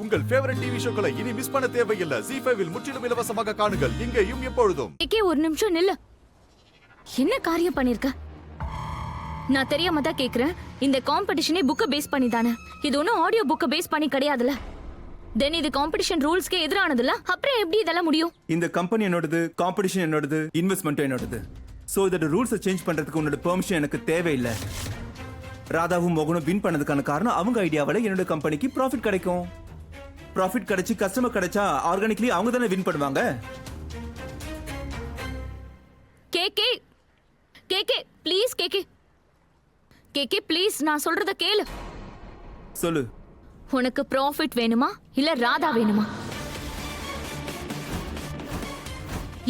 உங்கள் favourite TV ஷோக்களை இனி miss பண்ண தேவையில்லை. ZEE5 இல் முற்றிலும் இலவசமாக காணுங்கள். இங்கேயும் எப்பொழுதும். ஒரு நிமிஷம் நில்லு. என்ன காரியம் பண்ணிருக்க? நான் தெரியாம தான் கேக்குறேன். இந்த காம்படிஷனே புக்க பேஸ் பண்ணி தானே. இது ஒன்னும் ஆடியோ புக்க பேஸ் பண்ணி கிடையாதுல. தென் இது காம்படிஷன் ரூல்ஸ்க்கே எதிரானதுல. அப்புறம் எப்படி இதெல்லாம் முடியும்? இந்த கம்பெனி என்னோடது, காம்படிஷன் என்னோடது, இன்வெஸ்ட்மெண்ட் என்னோடது. சோ இதோட ரூல்ஸை சேஞ்ச் பண்றதுக்கு உன்னோட பெர்மிஷன் எனக்கு தேவையில்லை. ராதாவும் மோகனும் வின் பண்ணதுக்கான காரணம் அவங்க ஐடியாவால என்னோட கம்பெனிக்கு ப்ராஃபிட் கிடைக்கும். ப்ராஃபிட் கிடைச்சி கஸ்டமர் கிடைச்சா ஆர்கானிக்லி அவங்க தானே வின் பண்ணுவாங்க. கேகே கேகே ப்ளீஸ் கேகே கேகே ப்ளீஸ் நான் சொல்றத கேளு. சொல்லு. உனக்கு ப்ராஃபிட் வேணுமா இல்ல ராதா வேணுமா?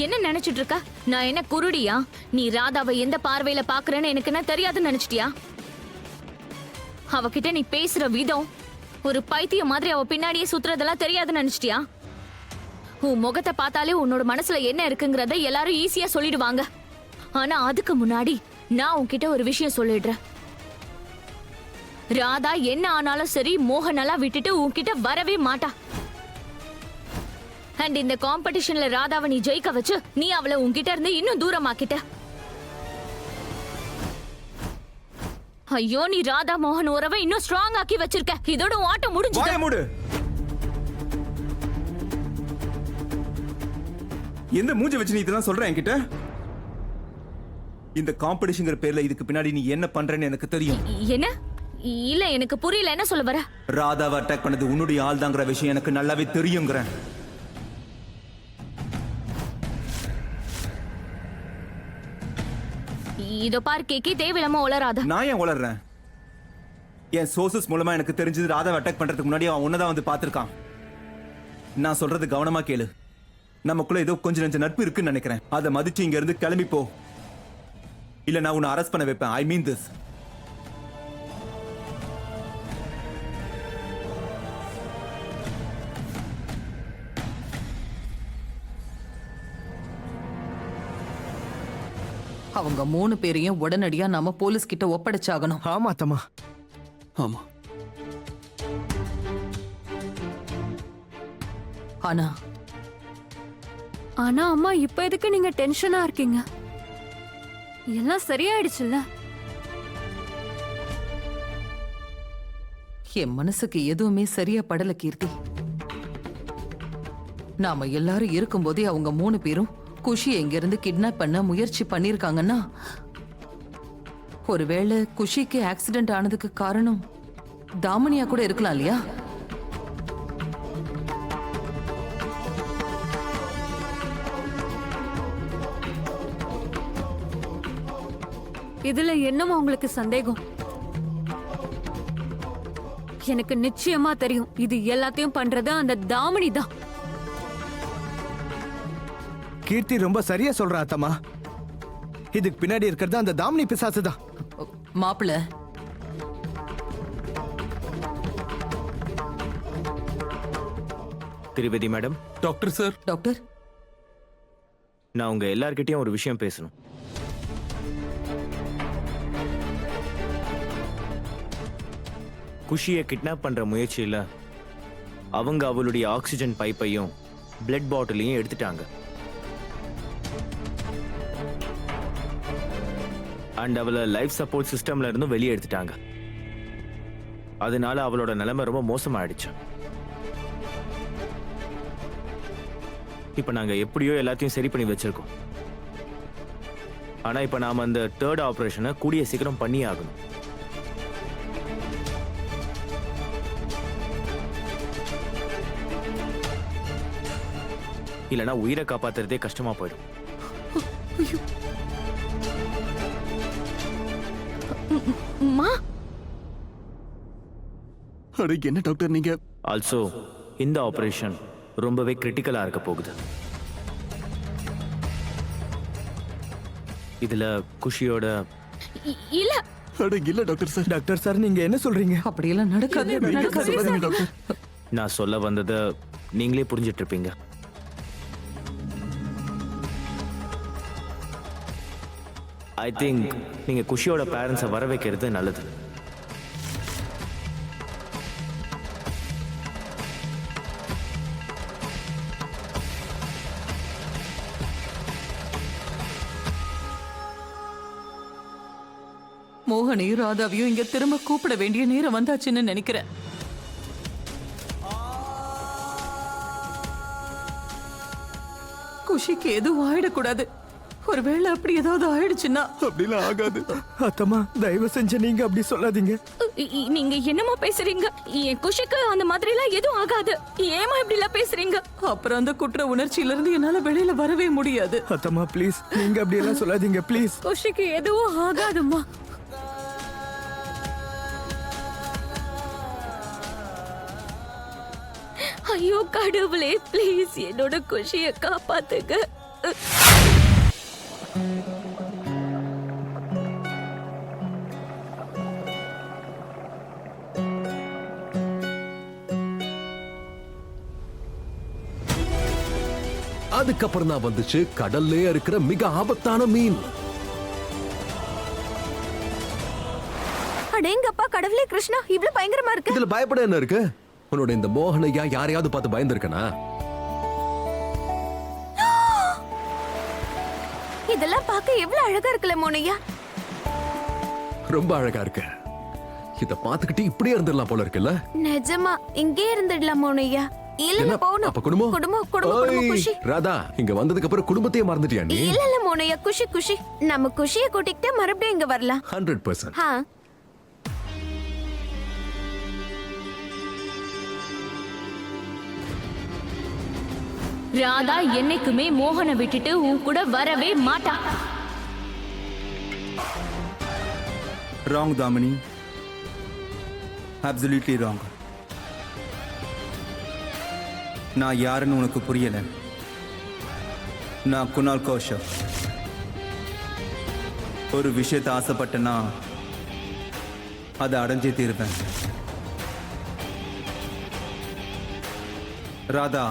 என்ன நினைச்சிட்டு இருக்க? நான் என்ன குருடியா? நீ ராதாவை எந்த பார்வையில பாக்குறேன்னு எனக்கு என்ன தெரியாதுன்னு நினைச்சிட்டியா? அவகிட்ட நீ பேசுற விதம் ஒரு பைத்திய மாதிரி அவ பின்னாடியே சுத்துறதெல்லாம் தெரியாதுன்னு நினைச்சிட்டியா? உன் முகத்தை பார்த்தாலே உன்னோட மனசுல என்ன இருக்குங்கிறத எல்லாரும் ஈஸியா சொல்லிடுவாங்க. ஆனா அதுக்கு முன்னாடி நான் உன்கிட்ட ஒரு விஷயம் சொல்லிடுறேன். ராதா என்ன ஆனாலும் சரி மோகனெல்லாம் விட்டுட்டு உன்கிட்ட வரவே மாட்டா. அண்ட் இந்த காம்படிஷன்ல ராதாவை நீ ஜெயிக்க வச்சு நீ அவளை உன்கிட்ட இருந்து இன்னும் தூரமாக்கிட்ட. ஐயோ, நீ ராதா மோகன் உறவை இன்னும் ஸ்ட்ராங் ஆக்கி வச்சிருக்க. இதோட ஆட்டம் முடிஞ்சு. எந்த மூஞ்ச வச்சு நீ இதெல்லாம் சொல்ற என்கிட்ட? இந்த காம்படிஷன்ங்கிற பேர்ல இதுக்கு பின்னாடி நீ என்ன பண்றேன்னு எனக்கு தெரியும். என்ன? இல்ல எனக்கு புரியல. என்ன சொல்ல வர? ராதாவை அட்டாக் பண்ணது உன்னுடைய ஆள் தாங்கிற விஷயம் எனக்கு நல்லாவே தெரியுங்கிறேன். இதோ பாரு கேக்கி, தேவையில்லாம உளராத. நான் ஏன் உளறேன்? என் சோர்சஸ் மூலமா எனக்கு தெரிஞ்சது ராதாவை அட்டாக் பண்றதுக்கு முன்னாடி அவன் உன்னதான் வந்து பார்த்திருக்கான். நான் சொல்றது கவனமா கேளு. நமக்குள்ள ஏதோ கொஞ்சம் நெஞ்ச நட்பு இருக்குன்னு நினைக்கிறேன். அதை மதிச்சு இங்க இருந்து கிளம்பி போ. இல்ல நான் உன்னை அரெஸ்ட் பண்ண வைப்பேன். ஐ மீன் திஸ். அவங்க 3 பேரையும் உடனடியா நாம போலீஸ் கிட்ட ஒப்படைச்சாகணும். ஆமா தம்மா, ஆமா. ஆனா அம்மா, இப்ப எதுக்கு நீங்க டென்ஷனா இருக்கீங்க? எல்லாம் சரியாயிடுச்சுல்ல? என் மனசுக்கு எதுவுமே சரியா படல கீர்த்தி. நாம எல்லாரும் இருக்கும்போதே அவங்க 3 பேரும் குஷி எங்க இருந்து கிட்னாப் பண்ண முயற்சி பண்ணிருக்காங்கன்னா, ஒருவேளை குஷிக்கு ஆக்சிடென்ட் ஆனதுக்கு காரணம் தாமனியா கூட இருக்கலாம் இல்லையா? இதுல என்னமா உங்களுக்கு சந்தேகம்? எனக்கு நிச்சயமா தெரியும், இது எல்லாத்தையும் பண்றது அந்த தாமனி தான். கீர்த்தி ரொம்ப சரியா சொல்றா அத்தம்மா. இதுக்கு பின்னாடி இருக்கிறது அந்த தாமினி பிசாசு தான். மாப்பிள்ள, Trivedi madam. Doctor sir. Doctor, நான் உங்க எல்லார்கிட்டயும் ஒரு விஷயம் பேசணும். குஷியை கிட்னாப் பண்ற முயற்சியில அவங்க அவளுடைய ஆக்சிஜன் பைப்பையும் பிளட் பாட்டிலையும் எடுத்துட்டாங்க. அண்ட் அவளை லைஃப் சப்போர்ட் சிஸ்டம்ல இருந்தும் வெளியே எடுத்துட்டாங்க. அதனால அவளோட நிலைமை ரொம்ப மோசமாயிடுச்சு. இப்ப நாங்க எப்படியோ எல்லாத்தையும் சரி பண்ணி வச்சிருக்கோம். ஆனா இப்ப நாம அந்த 3rd ஆபரேஷனை கூடிய சீக்கிரம் பண்ணி ஆகணும். இல்லனா உயிரை காப்பாத்துறதே கஷ்டமா போயிடும். என்ன டாக்டர் நீங்க? ஆல்சோ இந்த ஆபரேஷன் ரொம்பவே கிரிட்டிக்கலா இருக்க போகுது. இதுல குஷியோட இல்ல இல்ல டாக்டர் சார். டாக்டர் சார், நீங்க என்ன சொல்றீங்க? அப்படியெல்லாம் நடக்காது. நான் சொல்ல வந்ததை நீங்களே புரிஞ்சிட்டு இருப்பீங்க. ஐ திங்க் நீங்க குஷியோட பேரண்ட்ஸை வர வைக்கிறது நல்லது. மோகனையும் ராதாவையும் இங்க திரும்ப கூப்பிட வேண்டிய நேரம் வந்தாச்சுன்னு நினைக்கிறேன். குஷிக்கு எதுவும் ஆயிடக்கூடாது. ஒருவேளை அப்படி ஏதாவது ஆயிடுச்சுன்னா அப்படிலாம் ஆகாது. அத்தம்மா தயவு செஞ்சு நீங்க அப்படி சொல்லாதீங்க. நீங்க என்னமா பேசுறீங்க? என் குஷிக்கு அந்த மாதிரி எல்லாம் எதுவும் ஆகாது. ஏமா இப்படி எல்லாம் பேசுறீங்க? அப்புறம் அந்த குற்ற உணர்ச்சியில இருந்து என்னால வெளியில வரவே முடியாது. அத்தம்மா ப்ளீஸ் நீங்க அப்படி எல்லாம் சொல்லாதீங்க ப்ளீஸ். குஷிக்கு எதுவும் ஆகாதும்மா. ஐயோ கடவுளே, ப்ளீஸ் என்னோட குஷியை காப்பாத்துங்க. அதுக்கப்புறம் தான் வந்துச்சு கடல்லே இருக்கிற மிக ஆபத்தான மீன். அடேங்கப்பா கடவுளே கிருஷ்ணா, இவ்ளோ பயங்கரமா இருக்கு. இதுல பயப்பட என்ன இருக்கு? உன்னோட இந்த மோகனையா யாரையாவது பார்த்து பயந்துருக்கனா? இதெல்லாம் பார்க்க எவ்வளவு அழகா இருக்குல்ல மோனையா. ரொம்ப அழகா இருக்கு. இத பாத்துக்கிட்டு இப்படியே இருந்துடலாம் போல இருக்குல்ல. நிஜமா இங்கே இருந்துடலாம் மோனையா. இல்ல என்ன, போணும். அப்ப குடும்பம்? குடும்பம் குஷி. ராதா, இங்க வந்ததுக்கு அப்புறம் குடும்பத்தையே மறந்துட்டியா நீ? இல்ல மோனையா, குஷி நம்ம குஷியை கூட்டிக்கிட்டு மறுபடியும் இங்க வரலாம். 100%. ஆ. ராதா என்னைக்குமே மோகனை விட்டுட்டு உன் கூட வரவே மாட்டா. Wrong Damini, absolutely wrong. நான் யாருன்னு உனக்கு புரியல. நான் குணால் கௌஷப். ஒரு விஷயத்தை ஆசைப்பட்டேன்னா அதை அடைஞ்சே தீருவேன். ராதா,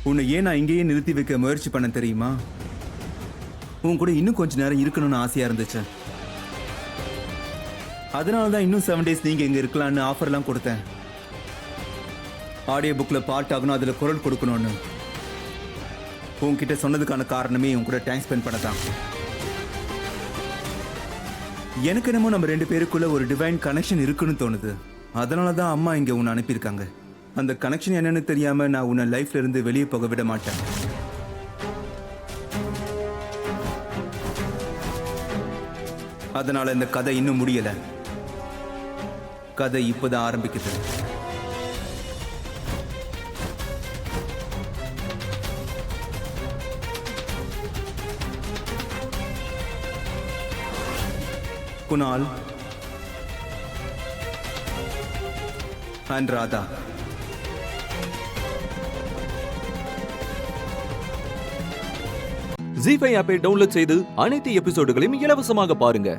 உன்னை ஏன் நான் இங்கேயே நிறுத்தி வைக்க முயற்சி பண்ண தெரியுமா? உன் கூட இன்னும் கொஞ்ச நேரம் இருக்கணும்னு ஆசையா இருந்துச்சு. அதனால தான் இன்னும் 7 days நீங்க இங்க இருக்கலாம்னு ஆஃபர்லாம் கொடுத்தேன். ஆடியோ புக்ல பார்ட் ஆகணும், அதுல குரல் கொடுக்கணும்னு உன்கிட்ட சொன்னதுக்கான காரணமே உன் கூட டைம் ஸ்பெண்ட் பண்ணதான். எனக்கு என்னமோ நம்ம 2 பேருக்குள்ள ஒரு டிவைன் கனெக்ஷன் இருக்குன்னு தோணுது. அதனால தான் அம்மா இங்க உன்னை அனுப்பியிருக்காங்க. அந்த கனெக்ஷன் என்னன்னு தெரியாம நான் உன்னை லைஃப்ல இருந்து வெளியே போக விட மாட்டேன். அதனால இந்த கதை இன்னும் முடியல. கதை இப்பதான் ஆரம்பிக்குது. குணால் and ராதா, ஜீ5 ஆப்பை டவுன்லோட் செய்து அனைத்து எபிசோடுகளையும் இலவசமாக பாருங்க.